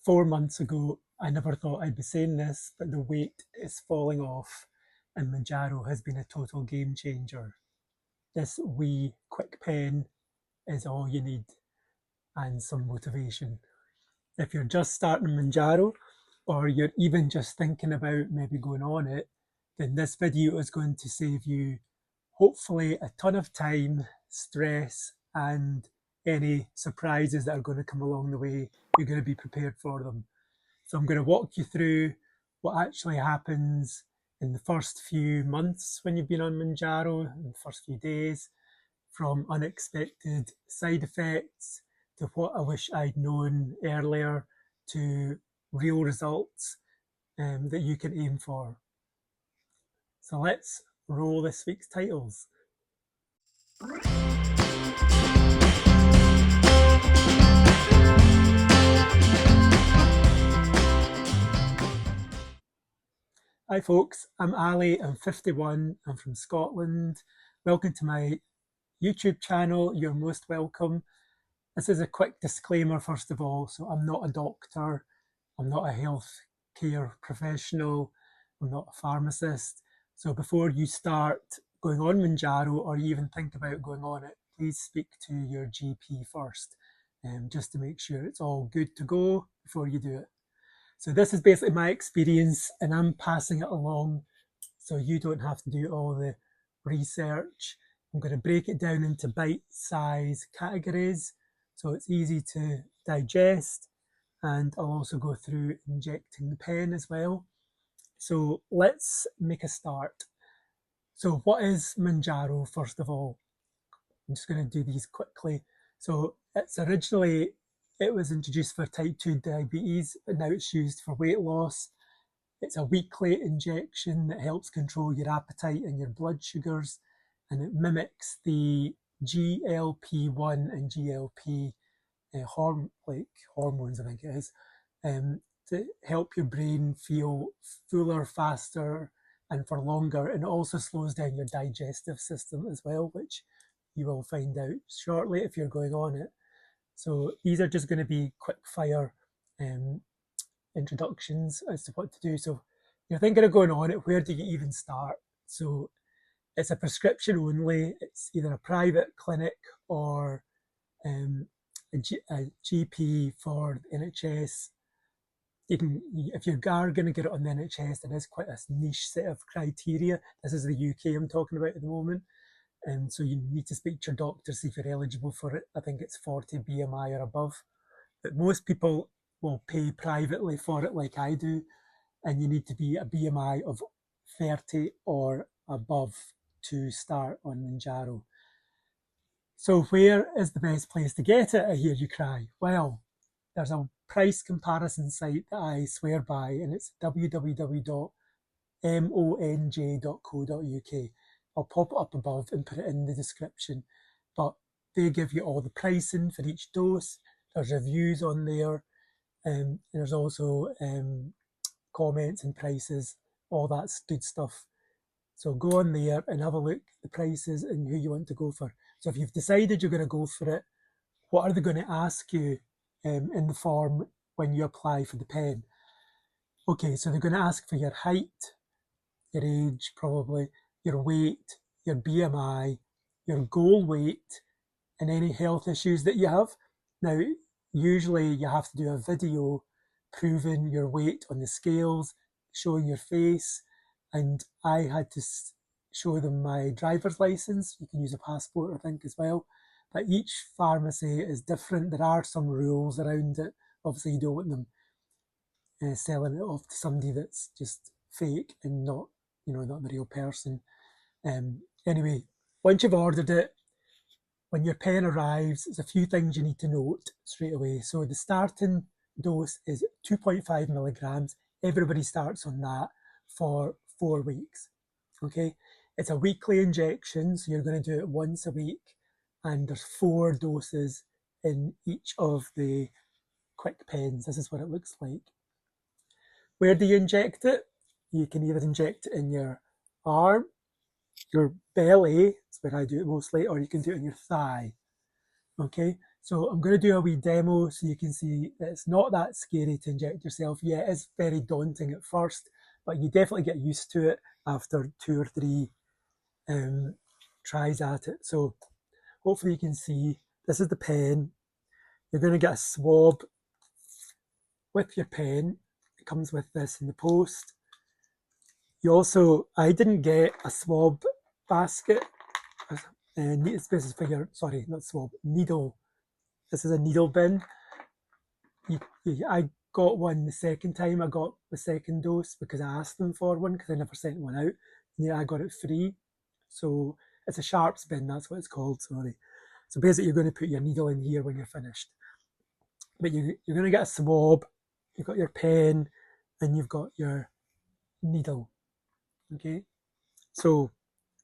4 months ago, I never thought I'd be saying this, but the weight is falling off and Mounjaro has been a total game changer. This wee quick pen is all you need and some motivation. If you're just starting Mounjaro or you're even just thinking about maybe going on it, then this video is going to save you hopefully a ton of time, stress, and any surprises that are going to come along the way. You're going to be prepared for them. So I'm going to walk you through what actually happens in the first few months when you've been on Mounjaro, in the first few days, from unexpected side effects to what I wish I'd known earlier to real results that you can aim for. So let's roll this week's titles. Hi folks, I'm Ali, I'm 51, I'm from Scotland. Welcome to my YouTube channel, you're most welcome. This is a quick disclaimer first of all, so I'm not a doctor, I'm not a health care professional, I'm not a pharmacist. So before you start going on Mounjaro or you even think about going on it, please speak to your GP first, just to make sure it's all good to go before you do it. So this is basically my experience and I'm passing it along so you don't have to do all the research. I'm going to break it down into bite-sized categories so it's easy to digest, and I'll also go through injecting the pen as well. So let's make a start. So what is Mounjaro first of all? I'm just going to do these quickly. So it was introduced for type 2 diabetes, but now it's used for weight loss. It's a weekly injection that helps control your appetite and your blood sugars, and it mimics the GLP-1 and GLP hormones, I think it is, to help your brain feel fuller, faster, and for longer. And it also slows down your digestive system as well, which you will find out shortly if you're going on it. So these are just going to be quick fire introductions as to what to do. So you're thinking of going on it, where do you even start? So it's a prescription only. It's either a private clinic or a GP for the NHS. If you are going to get it on the NHS, it is quite a niche set of criteria. This is the UK I'm talking about at the moment. And so you need to speak to your doctor, see if you're eligible for it. I think it's 40 BMI or above. But most people will pay privately for it like I do. And you need to be a BMI of 30 or above to start on Mounjaro. So where is the best place to get it, I hear you cry? Well, there's a price comparison site that I swear by, and it's www.monj.co.uk. I'll pop it up above and put it in the description, but they give you all the pricing for each dose. There's reviews on there, and there's also comments and prices, all that good stuff. So go on there and have a look at the prices and who you want to go for. So if you've decided you're going to go for it, what are they going to ask you in the form when you apply for the pen? Okay, so they're going to ask for your height, your age probably, your weight, your BMI, your goal weight, and any health issues that you have. Now, usually you have to do a video proving your weight on the scales, showing your face, and I had to show them my driver's license. You can use a passport, I think, as well. But each pharmacy is different. There are some rules around it. Obviously, you don't want them selling it off to somebody that's just fake and not the real person. Anyway, once you've ordered it, when your pen arrives, there's a few things you need to note straight away. So the starting dose is 2.5 milligrams. Everybody starts on that for 4 weeks. Okay, it's a weekly injection, so you're going to do it once a week, and there's 4 doses in each of the quick pens. This is what it looks like. Where do you inject it? You can either inject it in your arm, your belly, that's where I do it mostly, or you can do it in your thigh. Okay, So I'm going to do a wee demo so you can see that it's not that scary to inject yourself. Yeah, it is very daunting at first, but you definitely get used to it after 2 or 3 tries at it. So hopefully you can see, this is the pen. You're going to get a swab with your pen. It comes with this in the post. You also, I didn't get a swab basket. Sorry, not swab, needle. This is a needle bin. I got one the second time I got the second dose because I asked them for one because I never sent one out. And yeah, I got it free. So it's a sharps bin, that's what it's called, sorry. So basically you're going to put your needle in here when you're finished. But you're going to get a swab, you've got your pen, and you've got your needle. Okay, so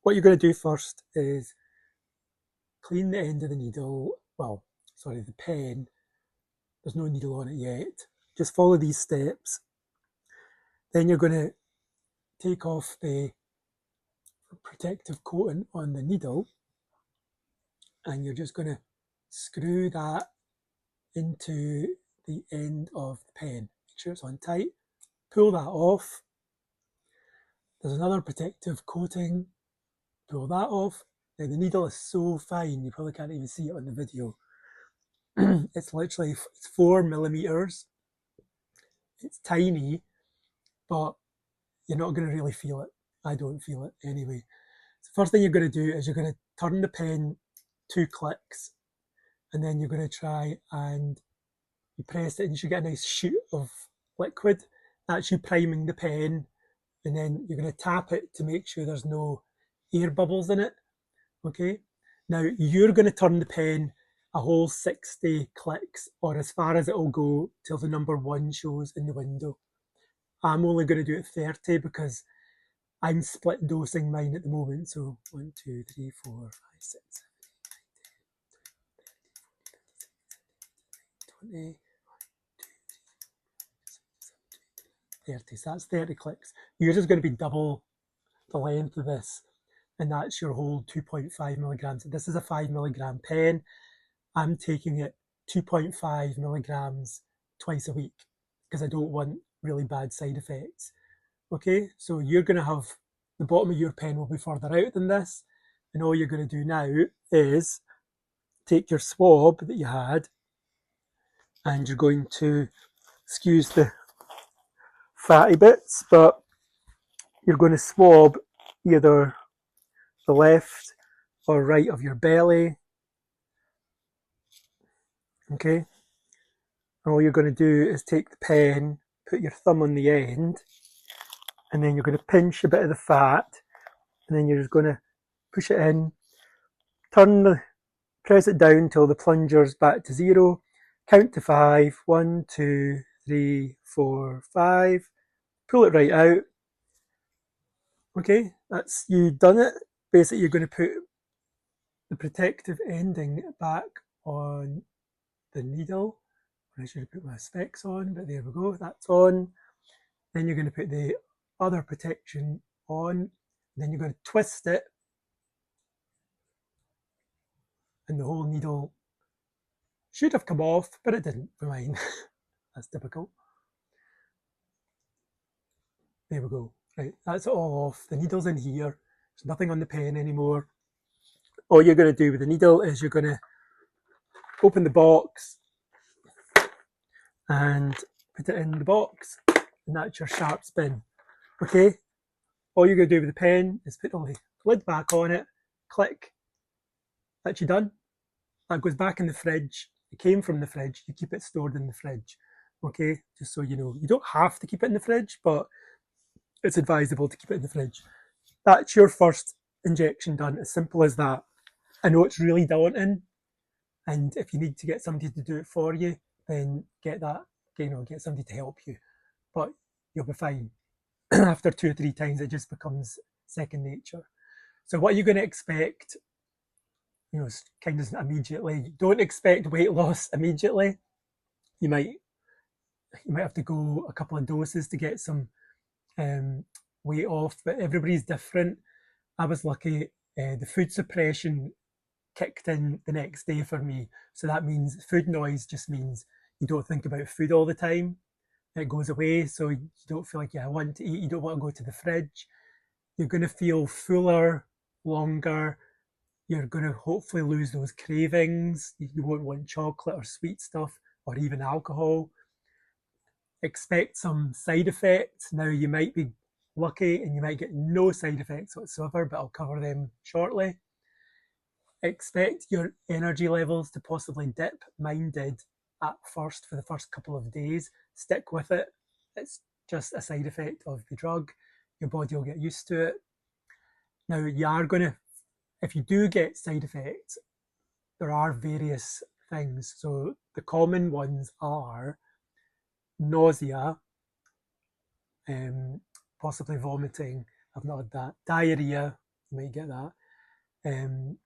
what you're going to do first is clean the end of the needle, the pen. There's no needle on it yet. Just follow these steps. Then you're going to take off the protective coating on the needle, and you're just going to screw that into the end of the pen. Make sure it's on tight. Pull that off. There's another protective coating. Pull that off. Now the needle is so fine, you probably can't even see it on the video. It's 4 millimeters. It's tiny, but you're not going to really feel it. I don't feel it anyway. So first thing you're going to do is you're going to turn the pen 2 clicks, and then you're going to try and you press it and you should get a nice shoot of liquid. That's you priming the pen, and then you're going to tap it to make sure there's no air bubbles in it. Okay, now you're going to turn the pen a whole 60 clicks, or as far as it will go till the number 1 shows in the window. I'm only going to do it 30 because I'm split dosing mine at the moment. So 1, 2, 3, 4, 5, 6, 7, 8, 9, 10, 20, 30. So that's 30 clicks. Yours is going to be double the length of this, and that's your whole 2.5 milligrams. This is a 5 milligram pen. I'm taking it 2.5 milligrams twice a week because I don't want really bad side effects. Okay, so you're going to have, the bottom of your pen will be further out than this, and all you're going to do now is take your swab that you had, and you're going to, excuse the fatty bits, but you're going to swab either the left or right of your belly. Okay, and all you're going to do is take the pen, put your thumb on the end, and then you're going to pinch a bit of the fat, and then you're just going to push it in, press it down till the plunger's back to 0, count to 5, 1, 2, 3, 4, 5, pull it right out. Okay, that's you done it. Basically, you're going to put the protective ending back on the needle. I should have put my specs on, but there we go, that's on. Then you're going to put the other protection on, then you're going to twist it, and the whole needle should have come off, but it didn't for mine. That's typical. There we go. Right, that's it all off. The needle's in here. There's nothing on the pen anymore. All you're going to do with the needle is you're going to open the box and put it in the box, and that's your sharps bin. Okay, all you're going to do with the pen is put the lid back on it, click, that's you done. That goes back in the fridge. It came from the fridge, you keep it stored in the fridge. Okay, just so you know, you don't have to keep it in the fridge, but it's advisable to keep it in the fridge. That's your first injection done, as simple as that. I know it's really daunting, and if you need to get somebody to do it for you, then get somebody to help you, but you'll be fine. After 2 or 3 times, it just becomes second nature. So what you're going to expect, kind of immediately. Don't expect weight loss immediately. You might have to go a couple of doses to get some weight off, but everybody's different. I was lucky. The food suppression kicked in the next day for me. So that means food noise just means you don't think about food all the time. It goes away, so you don't feel like you want to eat, you don't want to go to the fridge. You're going to feel fuller, longer. You're going to hopefully lose those cravings. You won't want chocolate or sweet stuff or even alcohol. Expect some side effects. Now, you might be lucky and you might get no side effects whatsoever, but I'll cover them shortly. Expect your energy levels to possibly dip. Mine did at first for the first couple of days. Stick with it. It's just a side effect of the drug. Your body will get used to it. Now, you are going to, if you do get side effects, there are various things. So the common ones are nausea, possibly vomiting. I've not had that. Diarrhea, you might get that.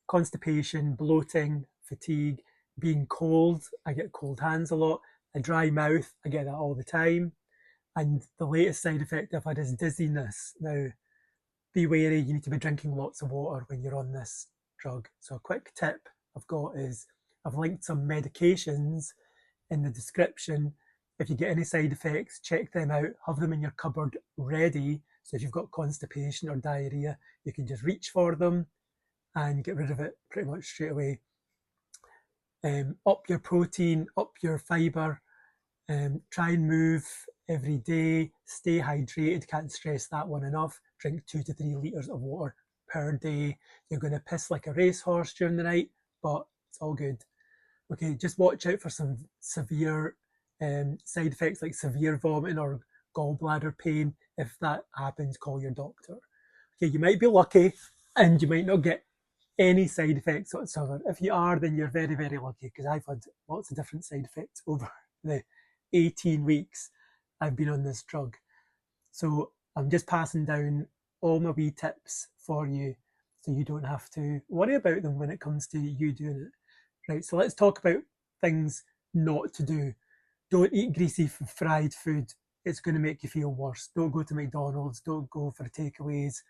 Constipation, bloating, fatigue, being cold. I get cold hands a lot. A dry mouth, I get that all the time. And the latest side effect I've had is dizziness. Now, be wary, you need to be drinking lots of water when you're on this drug. So a quick tip I've got is I've linked some medications in the description. If you get any side effects, check them out, have them in your cupboard ready. So if you've got constipation or diarrhea, you can just reach for them and get rid of it pretty much straight away. Up your protein, up your fibre, try and move every day, stay hydrated, can't stress that one enough. Drink 2 to 3 litres of water per day. You're going to piss like a racehorse during the night, but it's all good. Okay, just watch out for some severe side effects like severe vomiting or gallbladder pain. If that happens, call your doctor. Okay, you might be lucky and you might not get any side effects whatsoever. If you are, then you're very, very lucky, because I've had lots of different side effects over the 18 weeks I've been on this drug. So I'm just passing down all my wee tips for you so you don't have to worry about them when it comes to you doing it. Right, so let's talk about things not to do. Don't eat greasy fried food. It's going to make you feel worse. Don't go to McDonald's. Don't go for takeaways.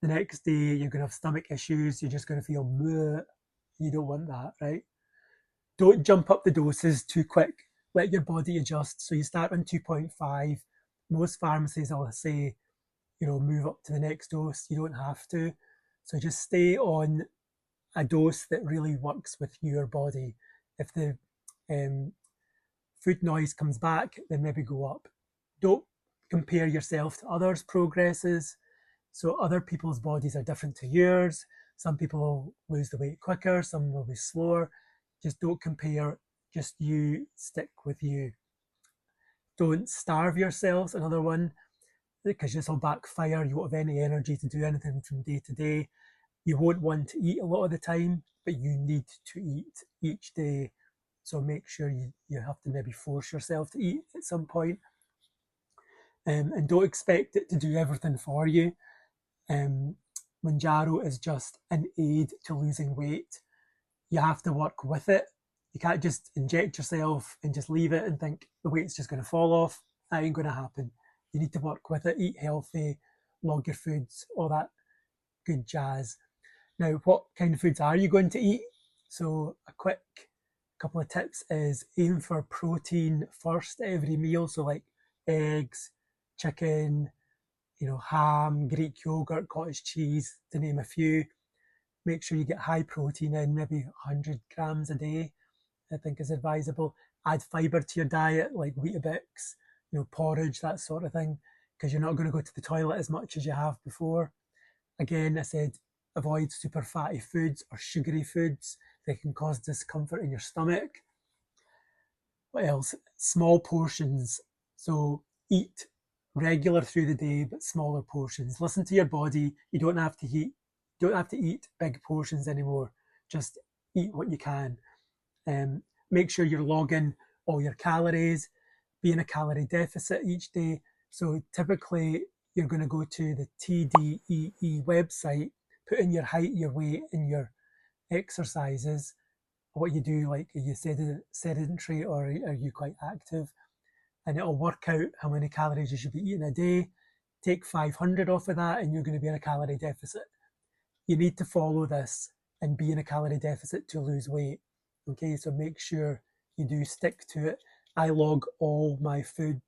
The next day, you're going to have stomach issues. You're just going to feel bleh. You don't want that, right? Don't jump up the doses too quick. Let your body adjust. So you start on 2.5. Most pharmacies will say, move up to the next dose. You don't have to. So just stay on a dose that really works with your body. If the food noise comes back, then maybe go up. Don't compare yourself to others' progresses. So other people's bodies are different to yours. Some people will lose the weight quicker, some will be slower. Just don't compare, just you stick with you. Don't starve yourselves, another one, because this will backfire. You won't have any energy to do anything from day to day. You won't want to eat a lot of the time, but you need to eat each day. So make sure you have to maybe force yourself to eat at some point. And don't expect it to do everything for you. Mounjaro is just an aid to losing weight. You have to work with it. You can't just inject yourself and just leave it and think the weight's just going to fall off. That ain't going to happen. You need to work with it, eat healthy, log your foods, all that good jazz. Now, what kind of foods are you going to eat? So a quick couple of tips is aim for protein first at every meal. So like eggs, chicken, ham, Greek yogurt, cottage cheese, to name a few. Make sure you get high protein in, maybe 100 grams a day, I think is advisable. Add fibre to your diet, like Weetabix, porridge, that sort of thing, because you're not going to go to the toilet as much as you have before. Again, I said avoid super fatty foods or sugary foods. They can cause discomfort in your stomach. What else? Small portions. So eat regular through the day, but smaller portions. Listen to your body. You don't have to eat big portions anymore. Just eat what you can. Make sure you're logging all your calories. Be in a calorie deficit each day. So typically you're going to go to the TDEE website, put in your height, your weight, and your exercises. What you do, like, are you sedentary or are you quite active? And it'll work out how many calories you should be eating a day. Take 500 off of that and you're going to be in a calorie deficit. You need to follow this. and be in a calorie deficit to lose weight. Okay, so make sure you do stick to it. I log all my food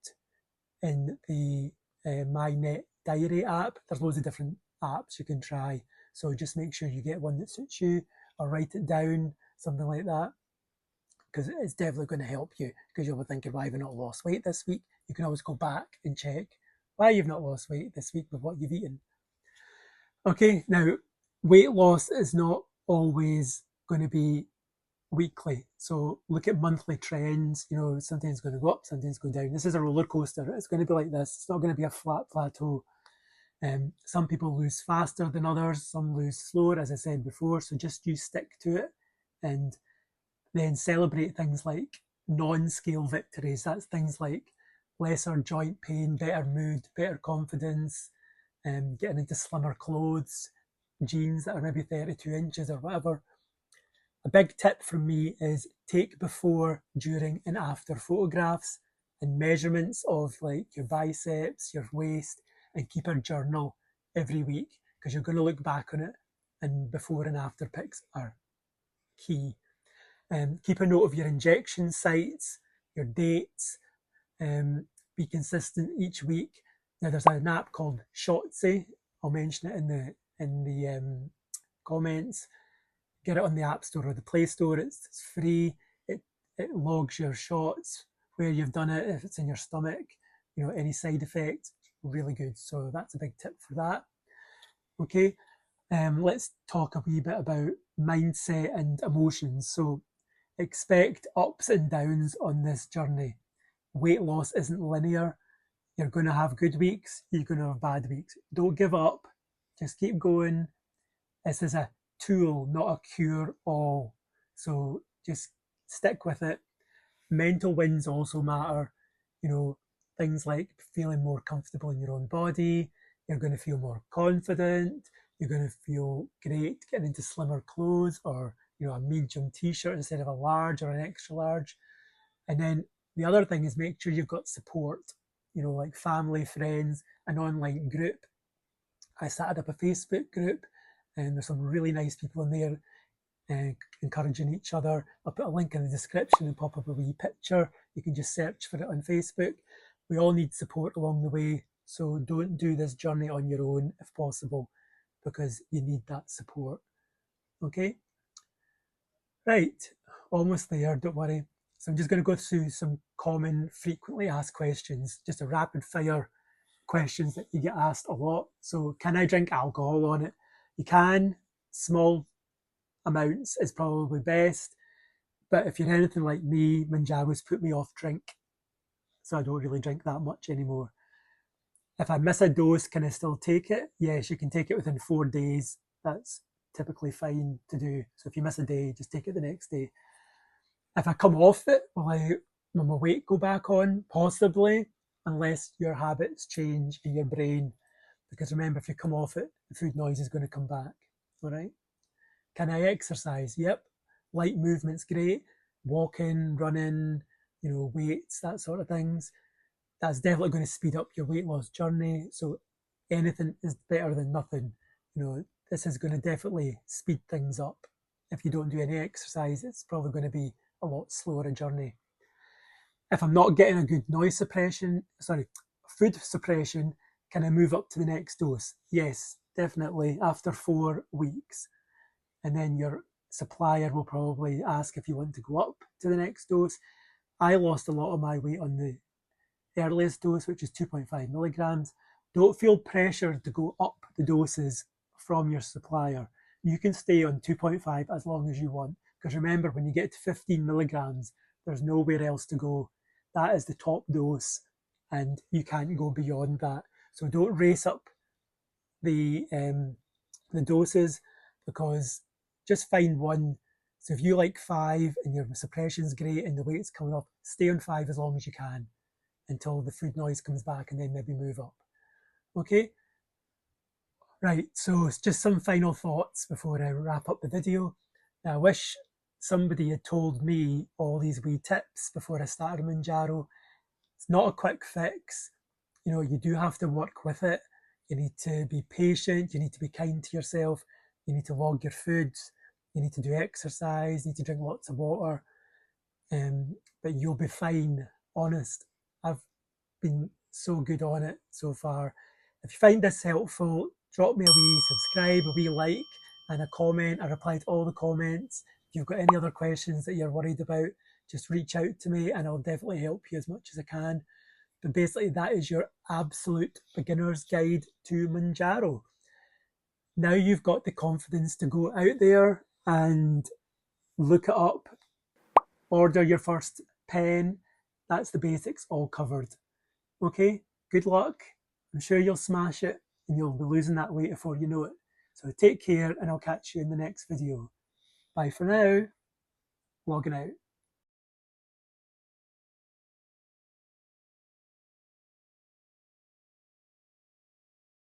in the MyNet Diary app. There's loads of different apps you can try. So just make sure you get one that suits you, or write it down, something like that, because it's definitely going to help you, because you'll be thinking, why have you not lost weight this week? You can always go back and check why you've not lost weight this week with what you've eaten. Okay, now weight loss is not always going to be weekly. So look at monthly trends. You know, sometimes it's going to go up, sometimes go down. This is a roller coaster. It's going to be like this. It's not going to be a flat plateau. Some people lose faster than others. Some lose slower, as I said before. So just you stick to it, and then celebrate things like non-scale victories. That's things like lesser joint pain, better mood, better confidence, getting into slimmer clothes, jeans that are maybe 32 inches or whatever. A big tip from me is take before, during and after photographs and measurements of like your biceps, your waist, and keep a journal every week, because you're going to look back on it, and before and after pics are key. Keep a note of your injection sites, your dates, be consistent each week. Now there's an app called Shotzi. I'll mention it in the comments. Get it on the App Store or the Play Store. It's free. It logs your shots, where you've done it, if it's in your stomach, you know, any side effects. Really good. So that's a big tip for that. Okay, let's talk a wee bit about mindset and emotions. So expect ups and downs on this journey. Weight loss isn't linear. You're going to have good weeks, you're going to have bad weeks. Don't give up. Just keep going. This is a tool, not a cure all. So just stick with it. Mental wins also matter. You know, things like feeling more comfortable in your own body. You're going to feel more confident. You're going to feel great getting into slimmer clothes, or, you know, a medium t-shirt instead of a large or an extra large. And then the other thing is make sure you've got support, you know, like family, friends, an online group. I started up a Facebook group, and there's some really nice people in there encouraging each other. I'll put a link in the description and pop up a wee picture. You can just search for it on Facebook. We all need support along the way, so don't do this journey on your own if possible, because you need that support. Okay? Right, almost there, don't worry. So I'm just going to go through some common, frequently asked questions, just a rapid fire questions that you get asked a lot. So can I drink alcohol on it? You can. Small amounts is probably best. But if you're anything like me, Mounjaro's put me off drink, so I don't really drink that much anymore. If I miss a dose, can I still take it? Yes, you can take it within 4 days. That's typically fine to do. So if you miss a day, just take it the next day. If I come off it, will my weight go back on? Possibly, unless your habits change in your brain. Because remember, if you come off it, the food noise is going to come back. All right? Can I exercise? Yep. Light movement's great. Walking, running, you know, weights, that sort of things. That's definitely going to speed up your weight loss journey. So anything is better than nothing. You know, this is going to definitely speed things up. If you don't do any exercise, it's probably going to be a lot slower a journey. If I'm not getting a good food suppression, can I move up to the next dose? Yes, definitely, after 4 weeks. And then your supplier will probably ask if you want to go up to the next dose. I lost a lot of my weight on the earliest dose, which is 2.5 milligrams. Don't feel pressured to go up the doses from your supplier. You can stay on 2.5 as long as you want, because remember, when you get to 15 milligrams, there's nowhere else to go. That is the top dose, and you can't go beyond that. So don't race up the doses, because just find one. So if you like 5 and your suppression's great and the weight's coming up, stay on 5 as long as you can until the food noise comes back, and then maybe move up. Okay? Right, so it's just some final thoughts before I wrap up the video. Now, I wish somebody had told me all these wee tips before I started Mounjaro. It's not a quick fix. You know, you do have to work with it. You need to be patient. You need to be kind to yourself. You need to log your foods. you need to do exercise, you need to drink lots of water, but you'll be fine, honest. I've been so good on it so far. If you find this helpful, drop me a wee subscribe, a wee like, and a comment. I reply to all the comments. If you've got any other questions that you're worried about, just reach out to me and I'll definitely help you as much as I can. But basically, that is your absolute beginner's guide to Mounjaro. Now you've got the confidence to go out there and look it up, order your first pen. That's the basics all covered. Okay, good luck. I'm sure you'll smash it and you'll be losing that weight before you know it. So take care and I'll catch you in the next video. Bye for now. Logging out.